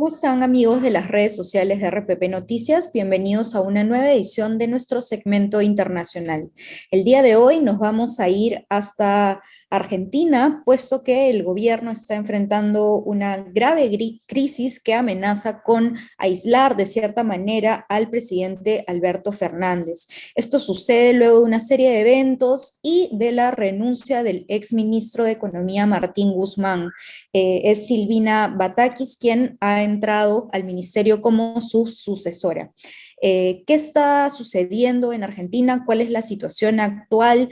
¿Cómo están amigos de las redes sociales de RPP Noticias? Bienvenidos a una nueva edición de nuestro segmento internacional. El día de hoy nos vamos a ir hasta Argentina, puesto que el gobierno está enfrentando una grave crisis que amenaza con aislar de cierta manera al presidente Alberto Fernández. Esto sucede luego de una serie de eventos y de la renuncia del exministro de Economía Martín Guzmán. Es Silvina Batakis quien ha entrado al ministerio como su sucesora. ¿Qué está sucediendo en Argentina? ¿Cuál es la situación actual?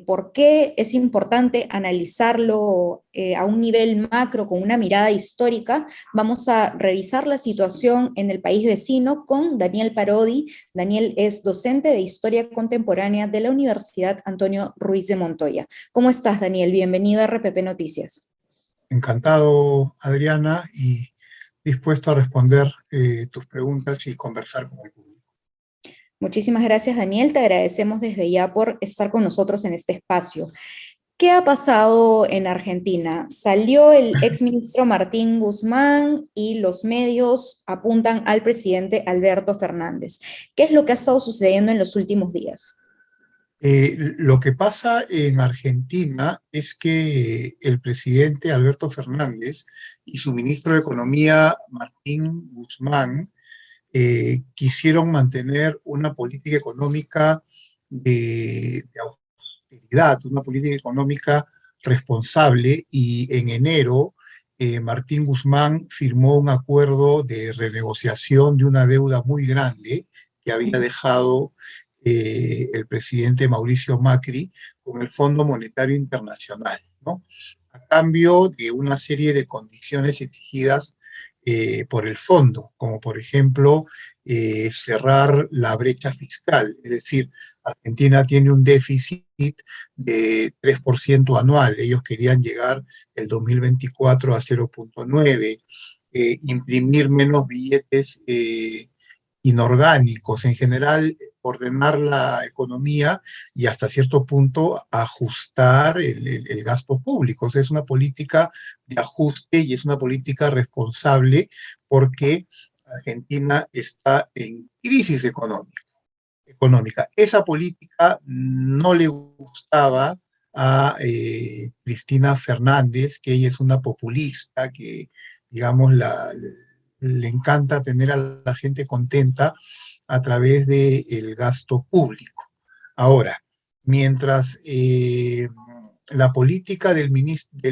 ¿Por qué es importante analizarlo a un nivel macro con una mirada histórica? Vamos a revisar la situación en el país vecino con Daniel Parodi. Daniel es docente de Historia Contemporánea de la Universidad Antonio Ruiz de Montoya. ¿Cómo estás, Daniel? Bienvenido a RPP Noticias. Encantado, Adriana, y dispuesto a responder tus preguntas y conversar con el público. Muchísimas gracias, Daniel. Te agradecemos desde ya por estar con nosotros en este espacio. ¿Qué ha pasado en Argentina? Salió el exministro Martín Guzmán y los medios apuntan al presidente Alberto Fernández. ¿Qué es lo que ha estado sucediendo en los últimos días? Lo que pasa en Argentina es que el presidente Alberto Fernández y su ministro de Economía, Martín Guzmán, quisieron mantener una política económica de austeridad, una política económica responsable, y en enero Martín Guzmán firmó un acuerdo de renegociación de una deuda muy grande que había dejado el presidente Mauricio Macri con el Fondo Monetario Internacional, ¿no? A cambio de una serie de condiciones exigidas por el fondo, como por ejemplo cerrar la brecha fiscal, es decir, Argentina tiene un déficit de 3% anual, ellos querían llegar el 2024 a 0,9, imprimir menos billetes inorgánicos, en general ordenar la economía y hasta cierto punto ajustar el gasto público. O sea, es una política de ajuste y es una política responsable porque Argentina está en crisis económica. Esa política no le gustaba a Cristina Fernández, que ella es una populista, que digamos le encanta tener a la gente contenta a través del gasto público. Ahora, mientras la política del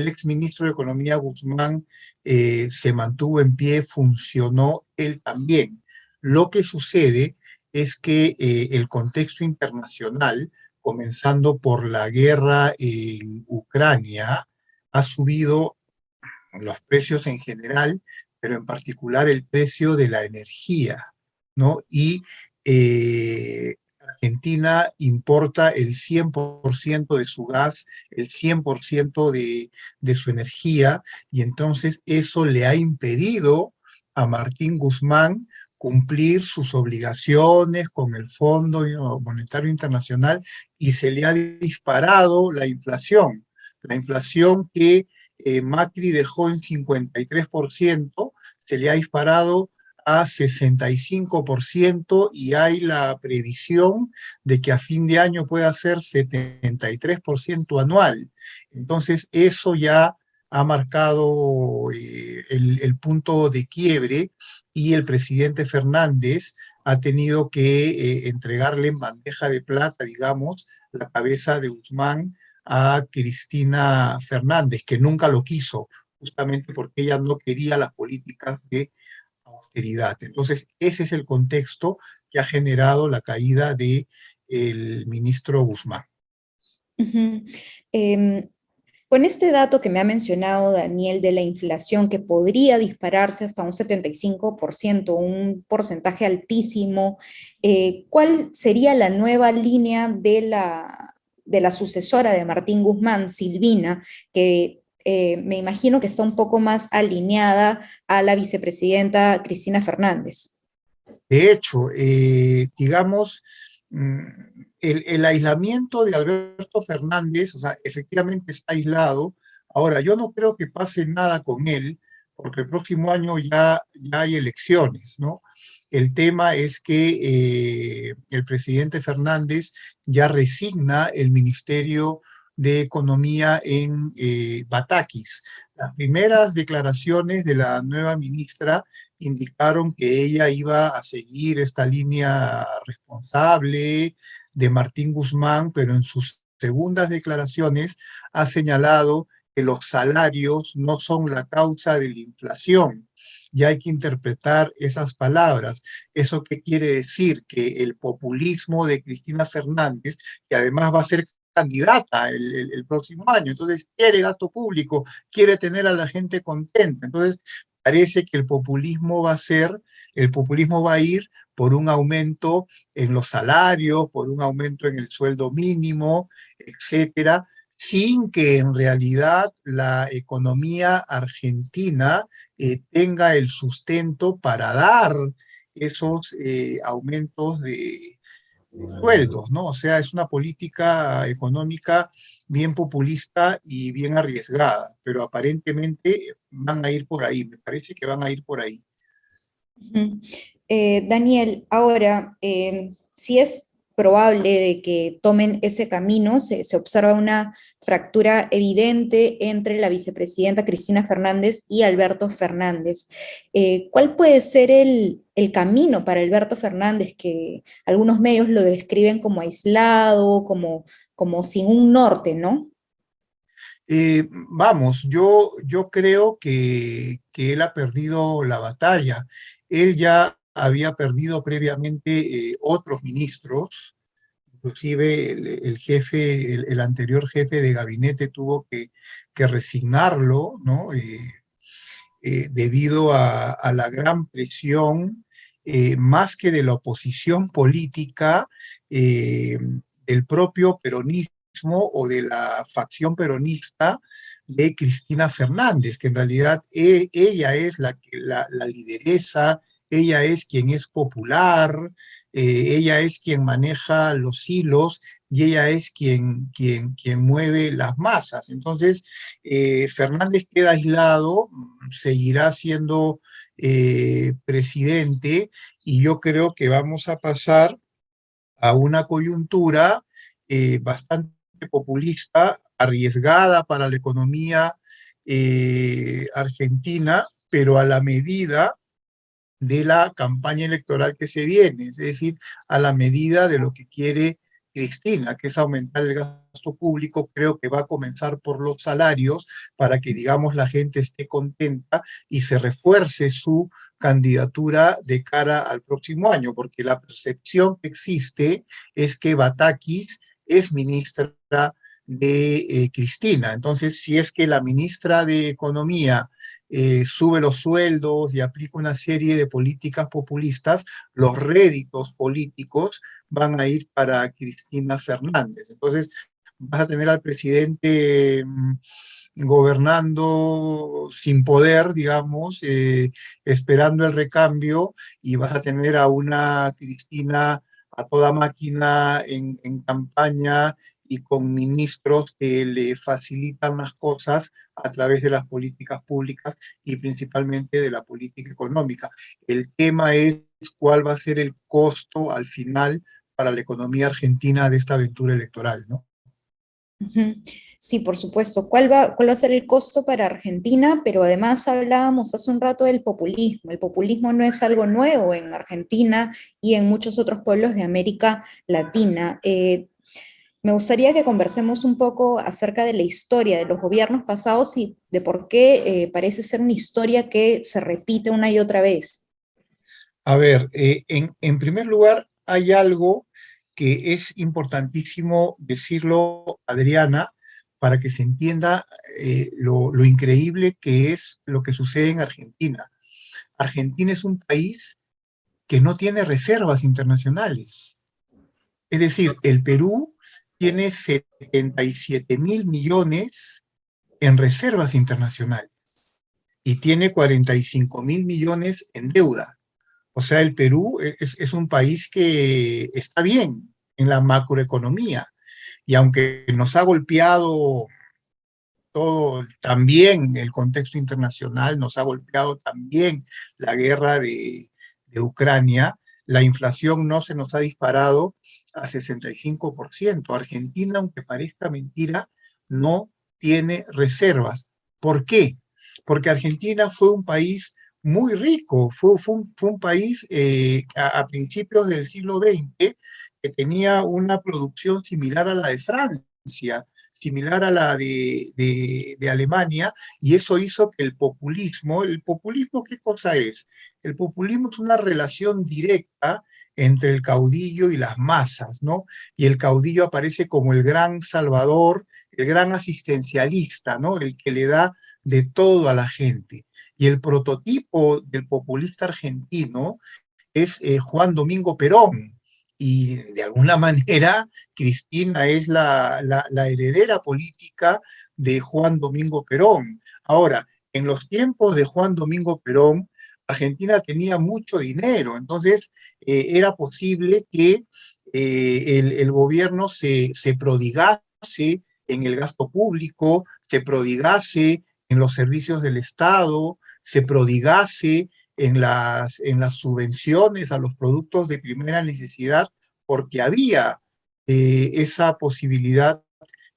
exministro de Economía Guzmán se mantuvo en pie, funcionó él también. Lo que sucede es que el contexto internacional, comenzando por la guerra en Ucrania, ha subido los precios en general, pero en particular el precio de la energía, ¿no? Y Argentina importa el 100% de su gas, el 100% de su energía, y entonces eso le ha impedido a Martín Guzmán cumplir sus obligaciones con el Fondo Monetario Internacional, y se le ha disparado la inflación que Macri dejó en 53%, se le ha disparado a 65% y hay la previsión de que a fin de año pueda ser 73% anual. Entonces, eso ya ha marcado el punto de quiebre, y el presidente Fernández ha tenido que entregarle en bandeja de plata, digamos, la cabeza de Guzmán a Cristina Fernández, que nunca lo quiso, justamente porque ella no quería las políticas de austeridad. Entonces, ese es el contexto que ha generado la caída del ministro Guzmán. Uh-huh. Eh, con este dato que me ha mencionado Daniel de la inflación que podría dispararse hasta un 75%, un porcentaje altísimo, ¿cuál sería la nueva línea de la sucesora de Martín Guzmán, Silvina, que me imagino que está un poco más alineada a la vicepresidenta Cristina Fernández? De hecho, digamos, mm, el aislamiento de Alberto Fernández, o sea, efectivamente está aislado. Ahora, yo no creo que pase nada con él, porque el próximo año ya hay elecciones, ¿no? El tema es que el presidente Fernández ya resigna el Ministerio de Economía en Batakis. Las primeras declaraciones de la nueva ministra indicaron que ella iba a seguir esta línea responsable de Martín Guzmán, pero en sus segundas declaraciones ha señalado que los salarios no son la causa de la inflación. Ya hay que interpretar esas palabras. ¿Eso qué quiere decir? Que el populismo de Cristina Fernández, que además va a ser candidata el próximo año, entonces quiere gasto público, quiere tener a la gente contenta. Entonces, parece que el populismo va a ir por un aumento en los salarios, por un aumento en el sueldo mínimo, etcétera, sin que en realidad la economía argentina tenga el sustento para dar esos aumentos de sueldos, ¿no? O sea, es una política económica bien populista y bien arriesgada, pero aparentemente van a ir por ahí, me parece que van a ir por ahí. Ujú. Daniel, ahora, si es probable de que tomen ese camino, se observa una fractura evidente entre la vicepresidenta Cristina Fernández y Alberto Fernández. ¿Cuál puede ser el camino para Alberto Fernández, que algunos medios lo describen como aislado, como sin un norte, ¿no? Vamos, yo creo que él ha perdido la batalla. Él ya había perdido previamente otros ministros, inclusive el jefe, el anterior jefe de gabinete tuvo que resignarlo, ¿no? Debido a la gran presión, más que de la oposición política, eh, del propio peronismo o de la facción peronista de Cristina Fernández, que en realidad ella es la lideresa, ella es quien es popular, ella es quien maneja los hilos y ella es quien mueve las masas. Entonces, Fernández queda aislado, seguirá siendo presidente y yo creo que vamos a pasar a una coyuntura bastante populista, arriesgada para la economía argentina, pero a la medida de la campaña electoral que se viene, es decir, a la medida de lo que quiere Cristina, que es aumentar el gasto público. Creo que va a comenzar por los salarios para que, digamos, la gente esté contenta y se refuerce su candidatura de cara al próximo año, porque la percepción que existe es que Batakis es ministra de Cristina. Entonces, si es que la ministra de Economía sube los sueldos y aplica una serie de políticas populistas, los réditos políticos van a ir para Cristina Fernández. Entonces, vas a tener al presidente gobernando sin poder, digamos, esperando el recambio, y vas a tener a una Cristina a toda máquina en campaña y con ministros que le facilitan las cosas a través de las políticas públicas y principalmente de la política económica. El tema es cuál va a ser el costo al final para la economía argentina de esta aventura electoral, ¿no? Ujú. Sí, por supuesto. ¿Cuál va a ser el costo para Argentina? Pero además hablábamos hace un rato del populismo. El populismo no es algo nuevo en Argentina y en muchos otros pueblos de América Latina. Me gustaría que conversemos un poco acerca de la historia de los gobiernos pasados y de por qué parece ser una historia que se repite una y otra vez. A ver, en primer lugar, hay algo que es importantísimo decirlo, Adriana, para que se entienda lo increíble que es lo que sucede en Argentina. Argentina es un país que no tiene reservas internacionales. Es decir, el Perú tiene 77.000 millones en reservas internacionales y tiene 45.000 millones en deuda. O sea, el Perú es un país que está bien en la macroeconomía, y aunque nos ha golpeado todo, también el contexto internacional nos ha golpeado también la guerra de Ucrania, la inflación no se nos ha disparado a 65%. Argentina, aunque parezca mentira, no tiene reservas. ¿Por qué? Porque Argentina fue un país muy rico, fue un país a principios del siglo XX que tenía una producción similar a la de Francia, similar a la de Alemania, y eso hizo que el populismo, ¿qué cosa es? El populismo es una relación directa entre el caudillo y las masas, ¿no? Y el caudillo aparece como el gran salvador, el gran asistencialista, ¿no? El que le da de todo a la gente. Y el prototipo del populista argentino es Juan Domingo Perón. Y de alguna manera, Cristina es la heredera política de Juan Domingo Perón. Ahora, en los tiempos de Juan Domingo Perón, Argentina tenía mucho dinero, entonces era posible que el gobierno se prodigase en el gasto público, se prodigase en los servicios del Estado, se prodigase en las subvenciones a los productos de primera necesidad, porque había esa posibilidad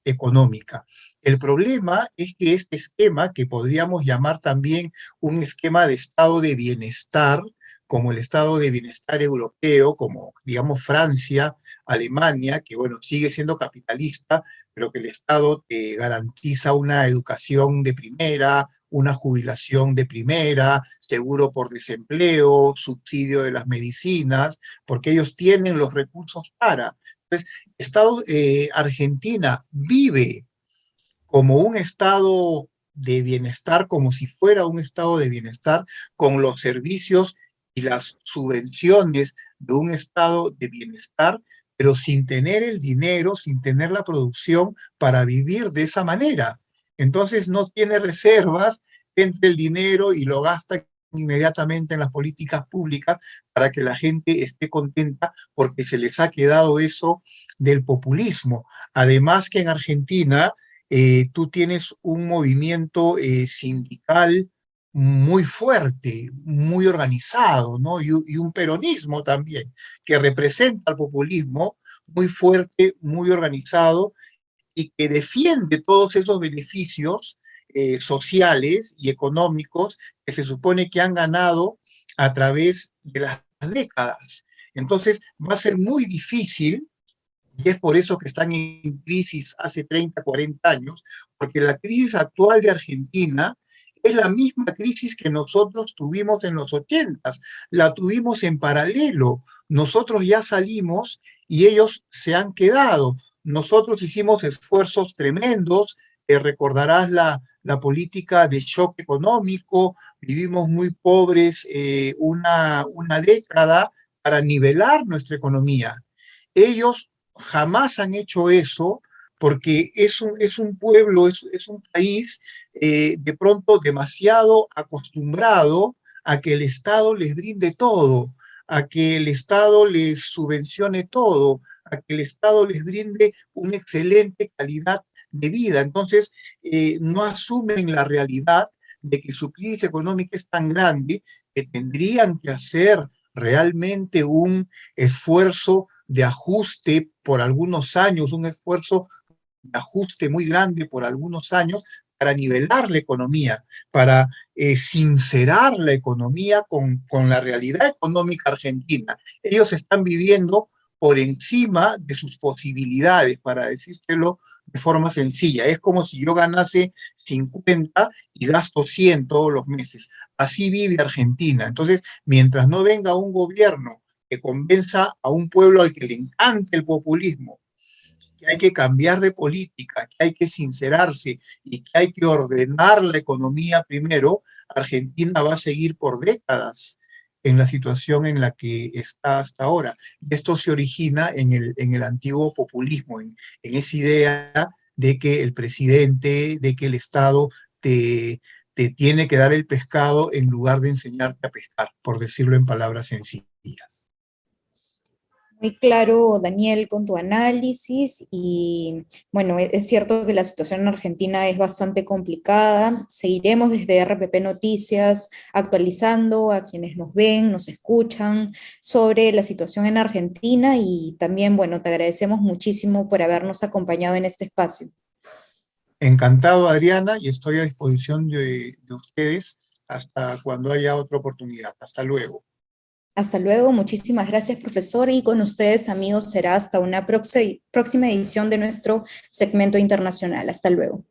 económica. El problema es que este esquema, que podríamos llamar también un esquema de estado de bienestar, como el estado de bienestar europeo, como digamos Francia, Alemania, que bueno, sigue siendo capitalista, pero que el Estado te garantiza una educación de primera, una jubilación de primera, seguro por desempleo, subsidio de las medicinas, porque ellos tienen los recursos para. Entonces, Argentina vive como un estado de bienestar, como si fuera un estado de bienestar, con los servicios y las subvenciones de un estado de bienestar, pero sin tener el dinero, sin tener la producción para vivir de esa manera. Entonces no tiene reservas entre el dinero y lo gasta inmediatamente en las políticas públicas para que la gente esté contenta porque se les ha quedado eso del populismo. Además que en Argentina tú tienes un movimiento sindical muy fuerte, muy organizado, ¿no? Y un peronismo también, que representa al populismo muy fuerte, muy organizado y que defiende todos esos beneficios sociales y económicos que se supone que han ganado a través de las décadas. Entonces va a ser muy difícil y es por eso que están en crisis hace 30, 40 años, porque la crisis actual de Argentina es la misma crisis que nosotros tuvimos en los 80, la tuvimos en paralelo. Nosotros ya salimos y ellos se han quedado. Nosotros hicimos esfuerzos tremendos, recordarás la política de shock económico, vivimos muy pobres una década para nivelar nuestra economía. Ellos jamás han hecho eso porque es un pueblo, es un país de pronto demasiado acostumbrado a que el Estado les brinde todo, a que el Estado les subvencione todo, a que el Estado les brinde una excelente calidad de vida. Entonces, no asumen la realidad de que su crisis económica es tan grande que tendrían que hacer realmente un esfuerzo de ajuste por algunos años, un esfuerzo de ajuste muy grande por algunos años para nivelar la economía, para sincerar la economía con la realidad económica argentina. Ellos están viviendo por encima de sus posibilidades, para decírselo de forma sencilla. Es como si yo ganase 50 y gasto 100 todos los meses. Así vive Argentina. Entonces, mientras no venga un gobierno que convenza a un pueblo al que le encanta el populismo, que hay que cambiar de política, que hay que sincerarse y que hay que ordenar la economía primero, Argentina va a seguir por décadas en la situación en la que está hasta ahora. Esto se origina en el antiguo populismo, en esa idea de que el presidente, de que el Estado te tiene que dar el pescado en lugar de enseñarte a pescar, por decirlo en palabras sencillas. Muy claro, Daniel, con tu análisis y bueno, es cierto que la situación en Argentina es bastante complicada. Seguiremos desde RPP Noticias actualizando a quienes nos ven, nos escuchan sobre la situación en Argentina y también, bueno, te agradecemos muchísimo por habernos acompañado en este espacio. Encantado, Adriana, y estoy a disposición de ustedes hasta cuando haya otra oportunidad. Hasta luego. Hasta luego, muchísimas gracias, profesor, y con ustedes, amigos, será hasta una próxima edición de nuestro segmento internacional. Hasta luego.